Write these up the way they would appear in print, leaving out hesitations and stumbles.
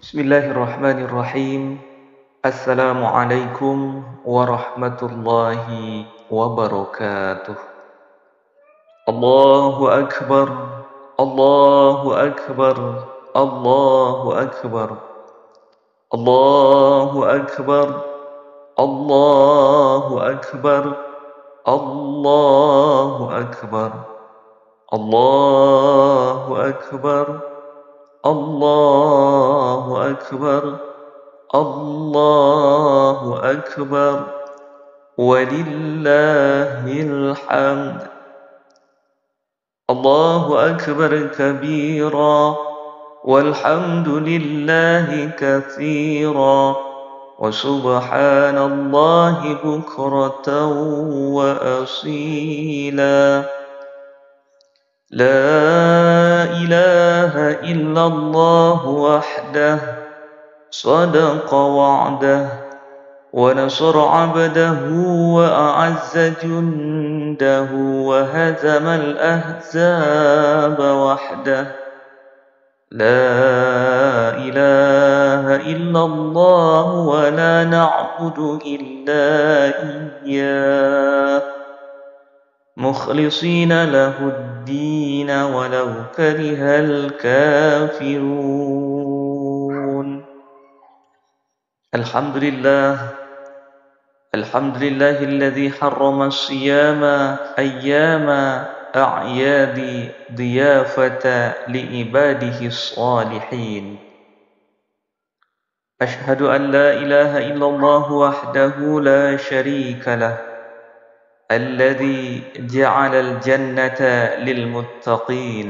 Bismillahirrahmanirrahim. Assalamualaikum warahmatullahi wabarakatuh. Allahu Akbar, Allahu Akbar, Allahu Akbar, Allahu Akbar, Allahu Akbar, Allahu Akbar, Allahu Akbar, Allahu Akbar, Allahu Akbar, walillahil hamd. Allahu Akbar kabira, walhamdulillahi katsira, wa subhanallahi bukratan wa asila. لا إله إلا الله وحده صدق وعده ونصر عبده وأعز جنده وهزم الأحزاب وحده. لا إله إلا الله ولا نعبد إلا إياه مخلصين له الدين ولو كره الكافرون. الحمد لله الذي حرم الصيام أيام أعياد ضيافة لعباده الصالحين. أشهد أن لا إله إلا الله وحده لا شريك له الذي جعل الجنة للمتقين،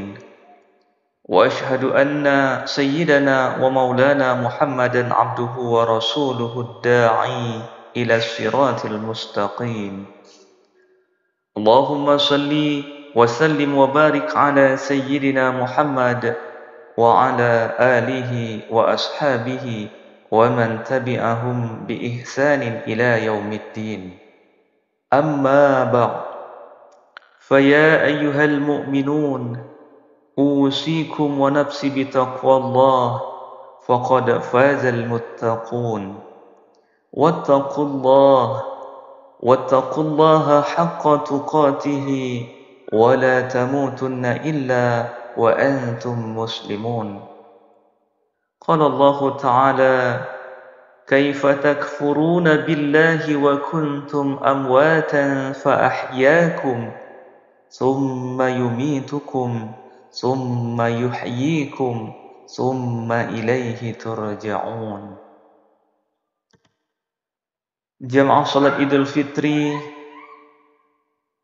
وأشهد أن سيدنا ومولانا محمدا عبده ورسوله الداعي إلى الصراط المستقيم. اللهم صل وسلم وبارك على سيدنا محمد وعلى آله وأصحابه ومن تبعهم بإحسان إلى يوم الدين. أما بعد، فيا أيها المؤمنون أوصيكم ونفسي بتقوى الله فقد فاز المتقون. واتقوا الله حق تقاته ولا تموتن إلا وأنتم مسلمون. قال الله تعالى: كيف تكفرون بالله وكنتم أمواتا فأحياكم ثم يميتكم ثم يحييكم ثم إليه ترجعون. Jamaah salat Idul Fitri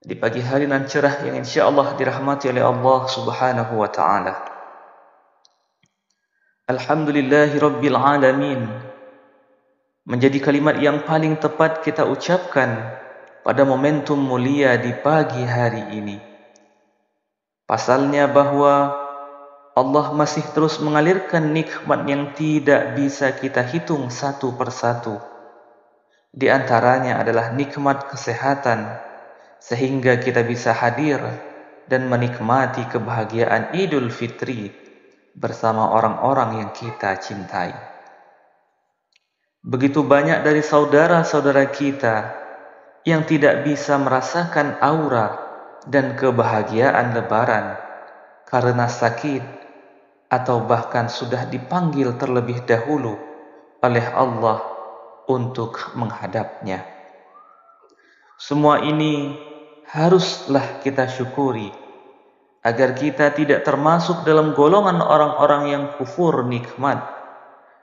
di pagi hari nan cerah yang insyaallah dirahmati oleh Allah Subhanahu wa taala. Alhamdulillahi rabbil alamin menjadi kalimat yang paling tepat kita ucapkan pada momentum mulia di pagi hari ini. Pasalnya bahwa Allah masih terus mengalirkan nikmat yang tidak bisa kita hitung satu persatu. Di antaranya adalah nikmat kesehatan, sehingga kita bisa hadir dan menikmati kebahagiaan Idul Fitri bersama orang-orang yang kita cintai. Begitu banyak dari saudara-saudara kita yang tidak bisa merasakan aura dan kebahagiaan Lebaran karena sakit atau bahkan sudah dipanggil terlebih dahulu oleh Allah untuk menghadapnya. Semua ini haruslah kita syukuri agar kita tidak termasuk dalam golongan orang-orang yang kufur nikmat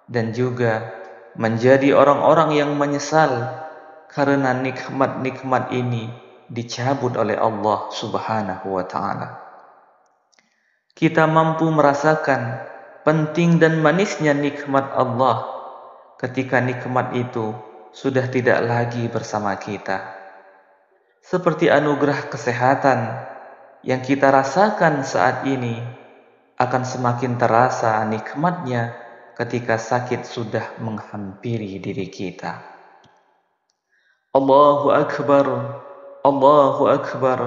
dan juga menjadi orang-orang yang menyesal karena nikmat-nikmat ini dicabut oleh Allah Subhanahu wa taala. Kita mampu merasakan penting dan manisnya nikmat Allah ketika nikmat itu sudah tidak lagi bersama kita. Seperti anugerah kesehatan yang kita rasakan saat ini akan semakin terasa nikmatnya ketika sakit sudah menghampiri diri kita. Allahu Akbar, Allahu Akbar,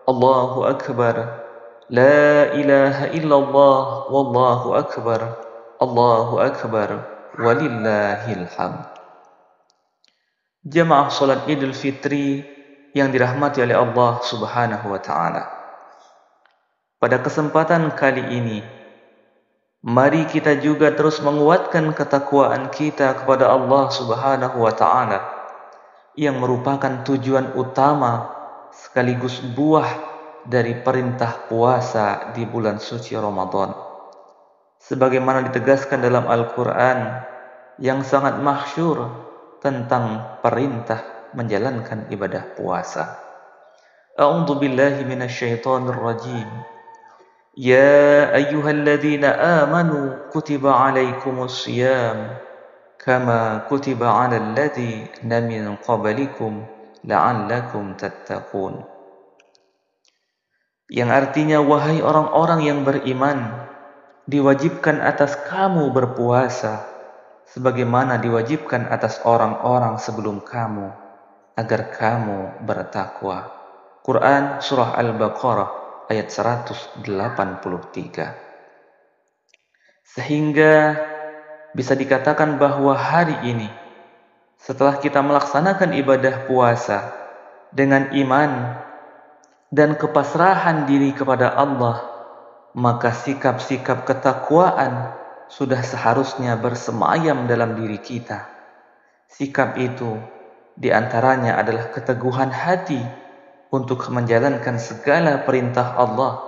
Allahu Akbar, La ilaha illallah, wallahu akbar, Allahu Akbar, walillahil hamd. Jamaah salat Idul Fitri yang dirahmati oleh Allah Subhanahu wa taala. Pada kesempatan kali ini, mari kita juga terus menguatkan ketakwaan kita kepada Allah Subhanahu wa taala yang merupakan tujuan utama sekaligus buah dari perintah puasa di bulan suci Ramadan. Sebagaimana ditegaskan dalam Al-Quran yang sangat masyhur tentang perintah menjalankan ibadah puasa. A'udzu billahi minasyaitonir rajim. Ya ayyuhalladzina amanu kutiba 'alaikumus shiyam kama kutiba 'alal ladzina min qablikum la'allakum tattaqun. Yang artinya, wahai orang-orang yang beriman, diwajibkan atas kamu berpuasa sebagaimana diwajibkan atas orang-orang sebelum kamu agar kamu bertakwa. Quran Surah Al-Baqarah ayat 183. Sehingga bisa dikatakan bahwa hari ini, setelah kita melaksanakan ibadah puasa dengan iman dan kepasrahan diri kepada Allah, maka sikap-sikap ketakwaan sudah seharusnya bersemayam dalam diri kita. Sikap itu diantaranya adalah keteguhan hati untuk menjalankan segala perintah Allah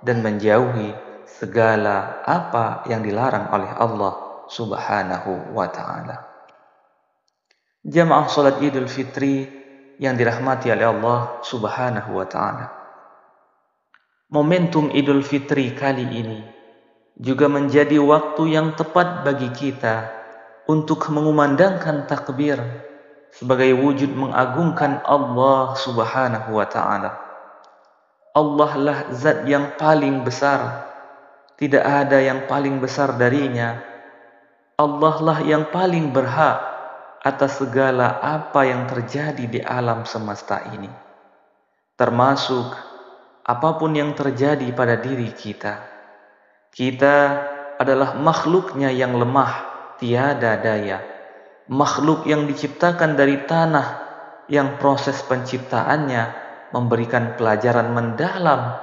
dan menjauhi segala apa yang dilarang oleh Allah Subhanahu wa ta'ala. Jamaah salat Idul Fitri yang dirahmati oleh Allah Subhanahu wa ta'ala. Momentum Idul Fitri kali ini juga menjadi waktu yang tepat bagi kita untuk mengumandangkan takbir sebagai wujud mengagungkan Allah Subhanahu wa ta'ala. Allah lah zat yang paling besar, tidak ada yang paling besar darinya. Allah lah yang paling berhak atas segala apa yang terjadi di alam semesta ini, termasuk apapun yang terjadi pada diri kita. Kita adalah makhluknya yang lemah, tiada daya. Makhluk yang diciptakan dari tanah, yang proses penciptaannya memberikan pelajaran mendalam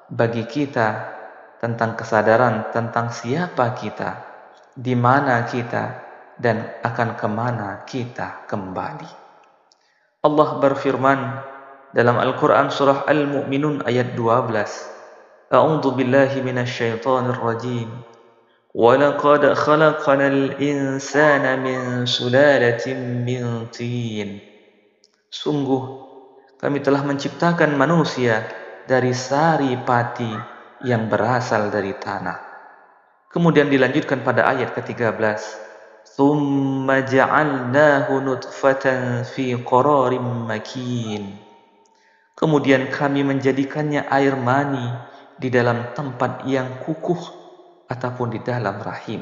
bagi kita tentang kesadaran tentang siapa kita, di mana kita, dan akan kemana kita kembali. Allah berfirman dalam Al-Quran Surah Al-Mu'minun ayat 12. A'udzu billahi minasyaitonir rajim. Walaqad khalaqnal insana min sulalatin min tin. Sungguh kami telah menciptakan manusia dari sari pati yang berasal dari tanah. Kemudian dilanjutkan pada ayat ke-13. Tsumma ja'alnahu nutfatan fi qararin makin. Kemudian kami menjadikannya air mani di dalam tempat yang kukuh ataupun di dalam rahim.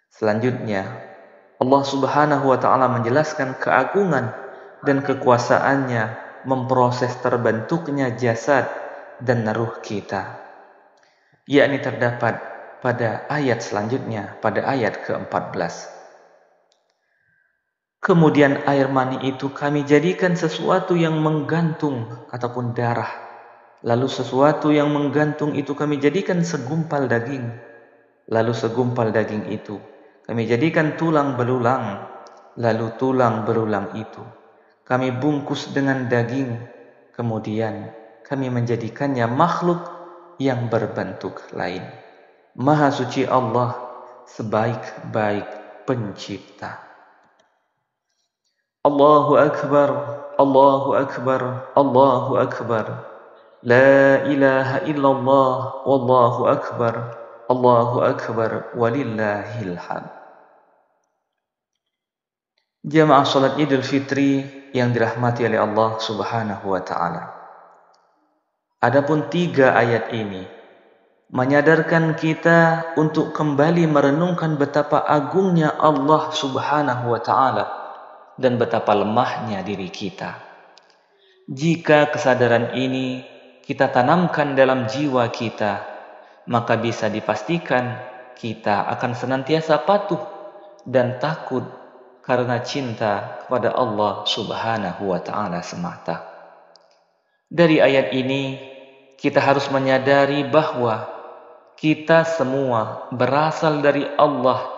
Selanjutnya, Allah Subhanahu wa ta'ala menjelaskan keagungan dan kekuasaannya memproses terbentuknya jasad dan ruh kita, yakni terdapat pada ayat selanjutnya, pada ayat ke-14. Kemudian air mani itu kami jadikan sesuatu yang menggantung ataupun darah. Lalu sesuatu yang menggantung itu kami jadikan segumpal daging. Lalu segumpal daging itu kami jadikan tulang belulang. Lalu tulang belulang itu kami bungkus dengan daging. Kemudian kami menjadikannya makhluk yang berbentuk lain. Maha suci Allah, sebaik-baik pencipta. Allahu Akbar, Allahu Akbar, Allahu Akbar. La ilaha illallah, wallahu akbar, Allahu akbar, walillahil hamd. Jamaah salat Idul Fitri yang dirahmati oleh Allah Subhanahu wa ta'ala. Adapun 3 ayat ini menyadarkan kita untuk kembali merenungkan betapa agungnya Allah Subhanahu wa ta'ala dan betapa lemahnya diri kita. Jika kesadaran ini kita tanamkan dalam jiwa kita, maka bisa dipastikan kita akan senantiasa patuh dan takut karena cinta kepada Allah Subhanahu wa Ta'ala semata. Dari ayat ini, kita harus menyadari bahwa kita semua berasal dari Allah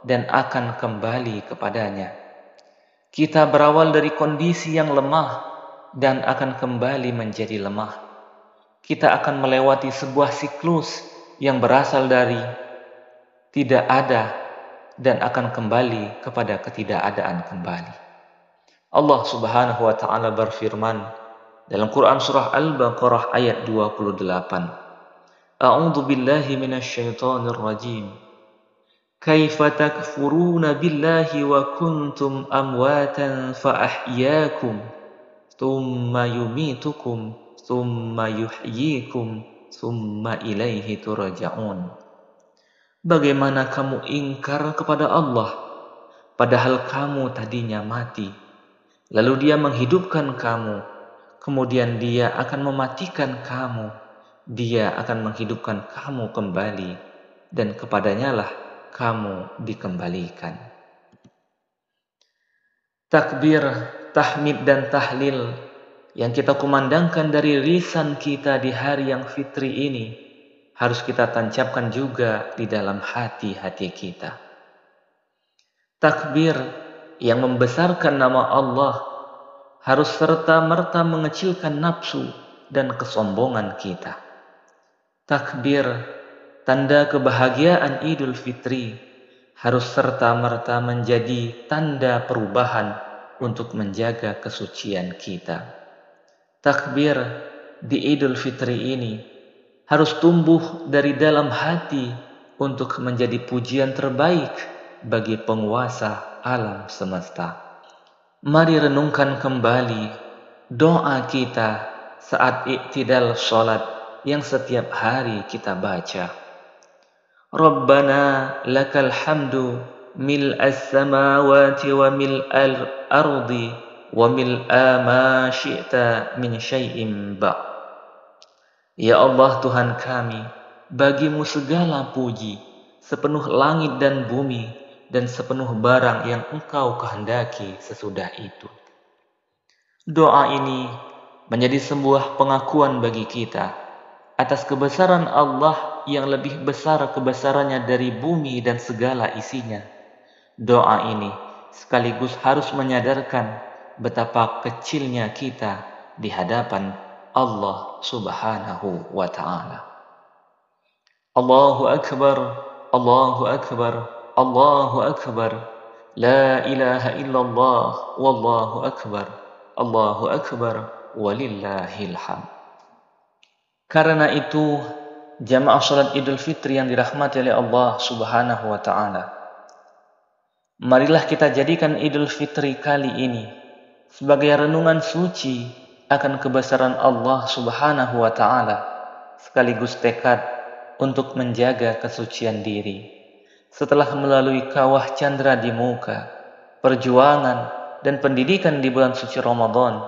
dan akan kembali kepadanya. Kita berawal dari kondisi yang lemah dan akan kembali menjadi lemah. Kita akan melewati sebuah siklus yang berasal dari tidak ada dan akan kembali kepada ketidakadaan kembali. Allah Subhanahu wa Ta'ala berfirman dalam Quran surah Al-Baqarah ayat 28. A'udzu billahi minasyaitonir rajim. Kaifa takfuruna billahi wa kuntum amwatan fa ahyaakum thumma yumitukum thumma yuhyikum thumma ilaihi turja'un. Bagaimana kamu ingkar kepada Allah padahal kamu tadinya mati, lalu Dia menghidupkan kamu, kemudian Dia akan mematikan kamu, Dia akan menghidupkan kamu kembali, dan kepadanyalah kamu dikembalikan. Takbir, tahmid dan tahlil yang kita kumandangkan dari lisan kita di hari yang fitri ini harus kita tancapkan juga di dalam hati-hati kita. Takbir yang membesarkan nama Allah harus serta-merta mengecilkan nafsu dan kesombongan kita. Takbir, tanda kebahagiaan Idul Fitri, harus serta-merta menjadi tanda perubahan untuk menjaga kesucian kita. Takbir di Idul Fitri ini harus tumbuh dari dalam hati untuk menjadi pujian terbaik bagi penguasa alam semesta. Mari renungkan kembali doa kita saat iktidal sholat yang setiap hari kita baca. Rabbana lakal hamdu mil'as samawati wa mil'al ardi wa mil'a ma syi'ta min syai'in ba'. Ya Allah Tuhan kami, bagimu segala puji, sepenuh langit dan bumi, dan sepenuh barang yang Engkau kehendaki sesudah itu. Doa ini menjadi sebuah pengakuan bagi kita atas kebesaran Allah yang lebih besar kebesarannya dari bumi dan segala isinya. Doa ini sekaligus harus menyadarkan betapa kecilnya kita di hadapan Allah Subhanahu wa Ta'ala. Allahu Akbar, Allahu Akbar, Allahu Akbar, La ilaha illallah, Wallahu Akbar, Allahu Akbar, walillahil hamd. Karena itu, jamaah salat Idul Fitri yang dirahmati oleh Allah Subhanahu wa Ta'ala, marilah kita jadikan Idul Fitri kali ini sebagai renungan suci akan kebesaran Allah Subhanahu wa Ta'ala, sekaligus tekad untuk menjaga kesucian diri. Setelah melalui kawah candra di muka, perjuangan dan pendidikan di bulan suci Ramadan,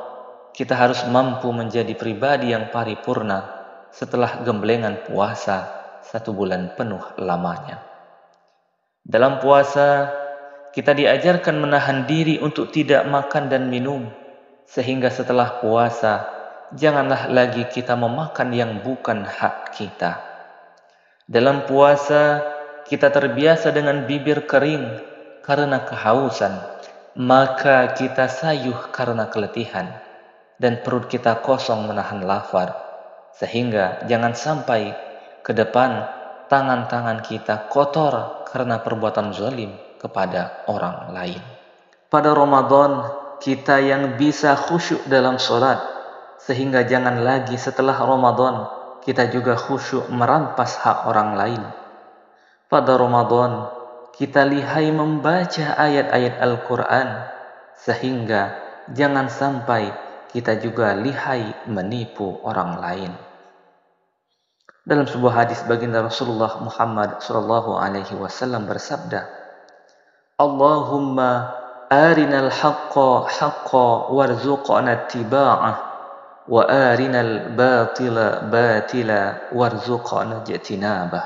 kita harus mampu menjadi pribadi yang paripurna setelah gemblengan puasa 1 bulan penuh lamanya. Dalam puasa, kita diajarkan menahan diri untuk tidak makan dan minum, sehingga setelah puasa, janganlah lagi kita memakan yang bukan hak kita. Dalam puasa, kita terbiasa dengan bibir kering karena kehausan, maka kita sayuh karena keletihan, dan perut kita kosong menahan lapar. Sehingga jangan sampai ke depan tangan-tangan kita kotor karena perbuatan zalim kepada orang lain. Pada Ramadan, kita yang bisa khusyuk dalam sholat, sehingga jangan lagi setelah Ramadan kita juga khusyuk merampas hak orang lain. Pada Ramadan, kita lihai membaca ayat-ayat Al-Quran, sehingga jangan sampai kita juga lihai menipu orang lain. Dalam sebuah hadis baginda Rasulullah Muhammad sallallahu alaihi wasallam bersabda, Allahumma arinal haqqa haqqa warzuqna ittiba'ah wa arinal batila batila warzuqna ijtinabah.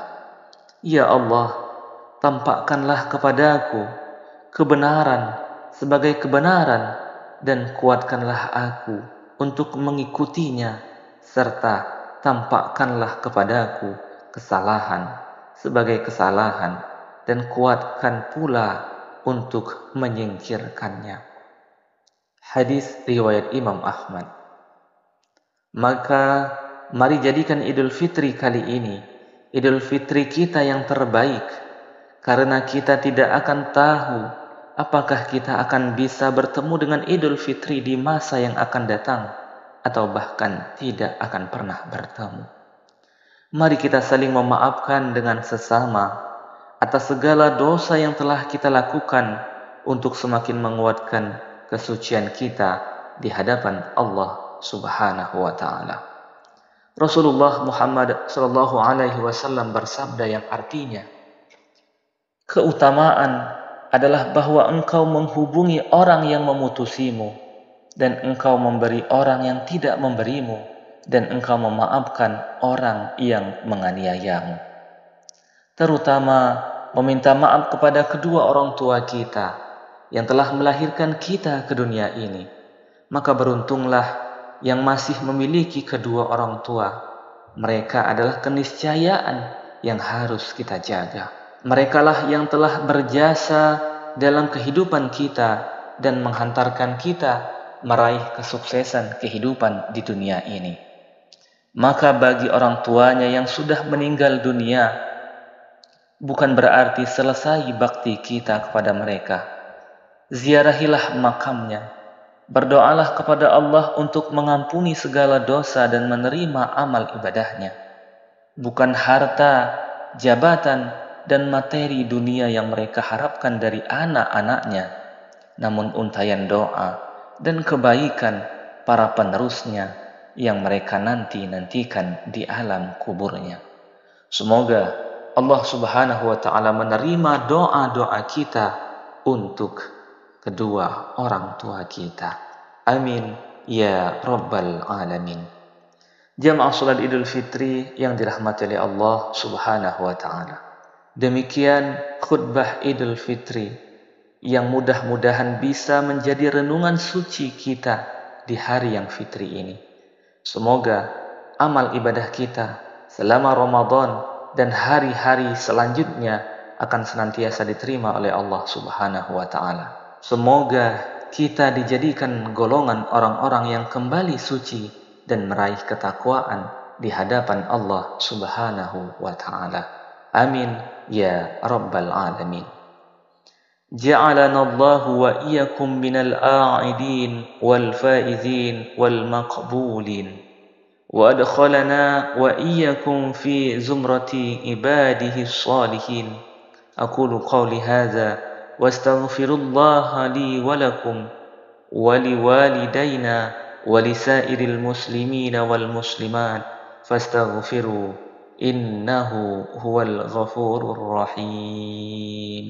Ya Allah, tampakkanlah kepadaku kebenaran sebagai kebenaran dan kuatkanlah aku untuk mengikutinya, serta tampakkanlah kepadaku kesalahan sebagai kesalahan dan kuatkan pula untuk menyingkirkannya. Hadis riwayat Imam Ahmad. Maka mari jadikan Idul Fitri kali ini Idul Fitri kita yang terbaik, karena kita tidak akan tahu apakah kita akan bisa bertemu dengan Idul Fitri di masa yang akan datang, atau bahkan tidak akan pernah bertemu. Mari kita saling memaafkan dengan sesama atas segala dosa yang telah kita lakukan untuk semakin menguatkan kesucian kita di hadapan Allah Subhanahu wa ta'ala. Rasulullah Muhammad sallallahu alaihi wasallam bersabda yang artinya, keutamaan adalah bahwa engkau menghubungi orang yang memutusimu, dan engkau memberi orang yang tidak memberimu, dan engkau memaafkan orang yang menganiayamu. Terutama meminta maaf kepada kedua orang tua kita yang telah melahirkan kita ke dunia ini. Maka beruntunglah yang masih memiliki kedua orang tua. Mereka adalah keniscayaan yang harus kita jaga. Merekalah yang telah berjasa dalam kehidupan kita dan menghantarkan kita meraih kesuksesan kehidupan di dunia ini. Maka bagi orang tuanya yang sudah meninggal dunia, bukan berarti selesai bakti kita kepada mereka. Ziarahilah makamnya. Berdoalah kepada Allah untuk mengampuni segala dosa dan menerima amal ibadahnya. Bukan harta, jabatan, dan materi dunia yang mereka harapkan dari anak-anaknya, namun untayan doa dan kebaikan para penerusnya yang mereka nantikan di alam kuburnya. Semoga Allah Subhanahu wa ta'ala menerima doa-doa kita untuk kedua orang tua kita. Amin ya rabbal alamin. Jamaah salat Idul Fitri yang dirahmati oleh Allah Subhanahu wa ta'ala. Demikian khutbah Idul Fitri yang mudah-mudahan bisa menjadi renungan suci kita di hari yang fitri ini. Semoga amal ibadah kita selama Ramadan dan hari-hari selanjutnya akan senantiasa diterima oleh Allah Subhanahu wa ta'ala. Semoga kita dijadikan golongan orang-orang yang kembali suci dan meraih ketakwaan di hadapan Allah Subhanahu wa ta'ala. Amin ya rabbal alamin. Ja'alana Allah wa iyyakum minal a'idin wal faizin wal maqbulin wa adkhalana wa iyyakum fi zumrati ibadihi salihin. Aqulu qawli hadza واستغفر الله لي ولكم ولوالدينا ولسائر المسلمين والمسلمات فاستغفروا إنه هو الغفور الرحيم.